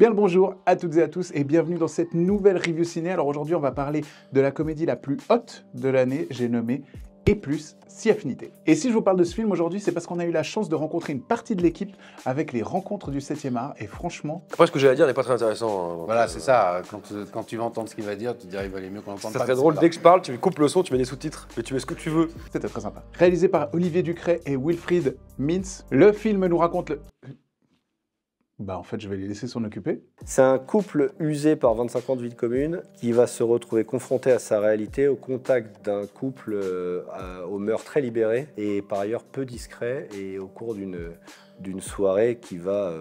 Bien le bonjour à toutes et à tous et bienvenue dans cette nouvelle review ciné. Alors aujourd'hui on va parler de la comédie la plus haute de l'année, j'ai nommé Et plus, si affinité. Et si je vous parle de ce film aujourd'hui, c'est parce qu'on a eu la chance de rencontrer une partie de l'équipe avec les rencontres du 7e art et franchement... Après ce que j'ai à dire n'est pas très intéressant. Hein, voilà, c'est ça, quand tu vas entendre ce qu'il va dire, tu te dirais il valait mieux qu'on entende pas. Ça serait drôle, dès que je parle, tu coupes le son, tu mets des sous-titres, mais tu mets ce que tu veux. C'était très sympa. Réalisé par Olivier Ducret et Wilfried Mintz, le film nous raconte le... en fait, je vais les laisser s'en occuper. C'est un couple usé par 25 ans de vie de commune qui va se retrouver confronté à sa réalité au contact d'un couple aux mœurs très libérées et par ailleurs peu discret et au cours d'une soirée qui va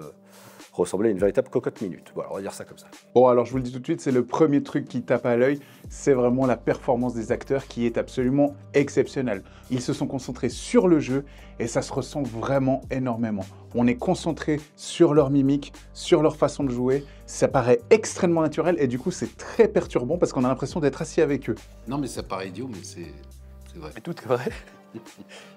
ressembler à une véritable cocotte minute. Voilà, on va dire ça comme ça. Bon, alors je vous le dis tout de suite, c'est le premier truc qui tape à l'œil, c'est vraiment la performance des acteurs qui est absolument exceptionnelle. Ils se sont concentrés sur le jeu et ça se ressent vraiment énormément. On est concentré sur leur mimique, sur leur façon de jouer, ça paraît extrêmement naturel et du coup c'est très perturbant parce qu'on a l'impression d'être assis avec eux. Non mais ça paraît idiot, mais c'est vrai. Et tout est vrai.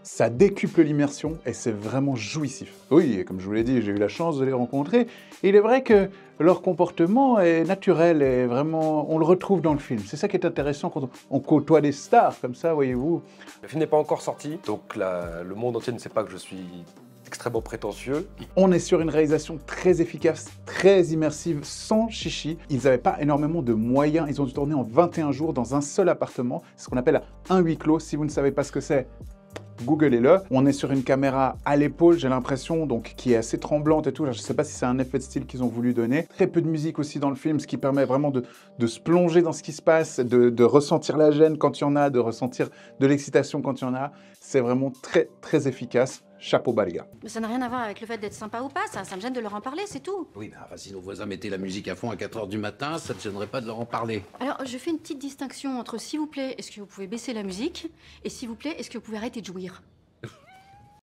Ça décuple l'immersion et c'est vraiment jouissif. Oui, et comme je vous l'ai dit, j'ai eu la chance de les rencontrer. Il est vrai que leur comportement est naturel et vraiment, on le retrouve dans le film. C'est ça qui est intéressant quand on côtoie des stars comme ça, voyez-vous. Le film n'est pas encore sorti, donc le monde entier ne sait pas que je suis extrêmement prétentieux. On est sur une réalisation très efficace, très immersive, sans chichi. Ils n'avaient pas énormément de moyens. Ils ont dû tourner en 21 jours dans un seul appartement. C'est ce qu'on appelle un huis clos. Si vous ne savez pas ce que c'est, googlez-le. On est sur une caméra à l'épaule, j'ai l'impression, donc qui est assez tremblante et tout. Je ne sais pas si c'est un effet de style qu'ils ont voulu donner. Très peu de musique aussi dans le film, ce qui permet vraiment de se plonger dans ce qui se passe, de ressentir la gêne quand il y en a, de ressentir de l'excitation quand il y en a. C'est vraiment très, très efficace. Chapeau bas, les gars. Mais ça n'a rien à voir avec le fait d'être sympa ou pas, ça me gêne de leur en parler, c'est tout. Oui, mais enfin, si nos voisins mettaient la musique à fond à 4 h du matin, ça ne te gênerait pas de leur en parler. Alors, je fais une petite distinction entre s'il vous plaît, est-ce que vous pouvez baisser la musique, et s'il vous plaît, est-ce que vous pouvez arrêter de jouir.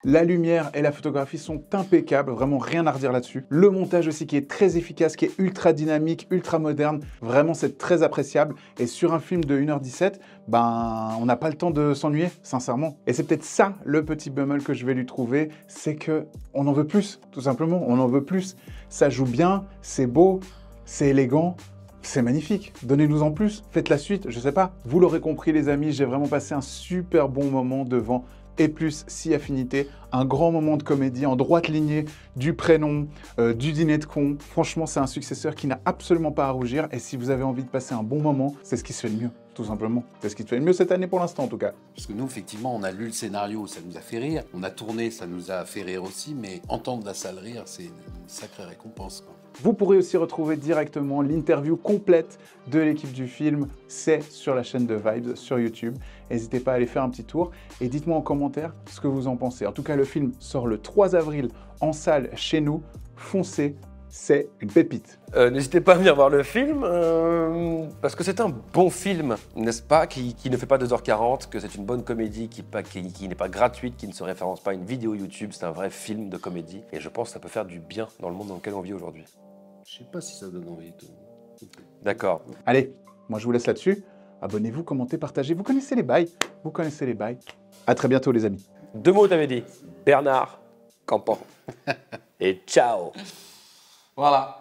La lumière et la photographie sont impeccables, vraiment rien à redire là-dessus. Le montage aussi qui est très efficace, qui est ultra dynamique, ultra moderne, vraiment c'est très appréciable. Et sur un film de 1h17, on n'a pas le temps de s'ennuyer, sincèrement. Et c'est peut-être ça le petit bémol que je vais lui trouver, c'est que on en veut plus, tout simplement, on en veut plus. Ça joue bien, c'est beau, c'est élégant. C'est magnifique, donnez-nous en plus, faites la suite, je sais pas. Vous l'aurez compris les amis, j'ai vraiment passé un super bon moment devant Et plus, si affinité, un grand moment de comédie en droite lignée du prénom, du dîner de con. Franchement, c'est un successeur qui n'a absolument pas à rougir. Et si vous avez envie de passer un bon moment, c'est ce qui se fait de mieux, tout simplement. C'est ce qui se fait de mieux cette année pour l'instant, en tout cas. Parce que nous, effectivement, on a lu le scénario, ça nous a fait rire. On a tourné, ça nous a fait rire aussi. Mais entendre la salle rire, c'est une sacrée récompense, quoi. Vous pourrez aussi retrouver directement l'interview complète de l'équipe du film. C'est sur la chaîne de Vibes sur YouTube. N'hésitez pas à aller faire un petit tour et dites-moi en commentaire ce que vous en pensez. En tout cas, le film sort le 3 avril en salle chez nous. Foncez, c'est une pépite. N'hésitez pas à venir voir le film, parce que c'est un bon film, n'est-ce pas, qui ne fait pas 2h40, que c'est une bonne comédie qui n'est pas gratuite, qui ne se référence pas à une vidéo YouTube, c'est un vrai film de comédie. Et je pense que ça peut faire du bien dans le monde dans lequel on vit aujourd'hui. Je sais pas si ça donne envie. D'accord. Allez, moi je vous laisse là-dessus. Abonnez-vous, commentez, partagez. Vous connaissez les bails. Vous connaissez les bails. À très bientôt les amis. 2 mots t'avais dit. Bernard Campan. Et ciao. Voilà.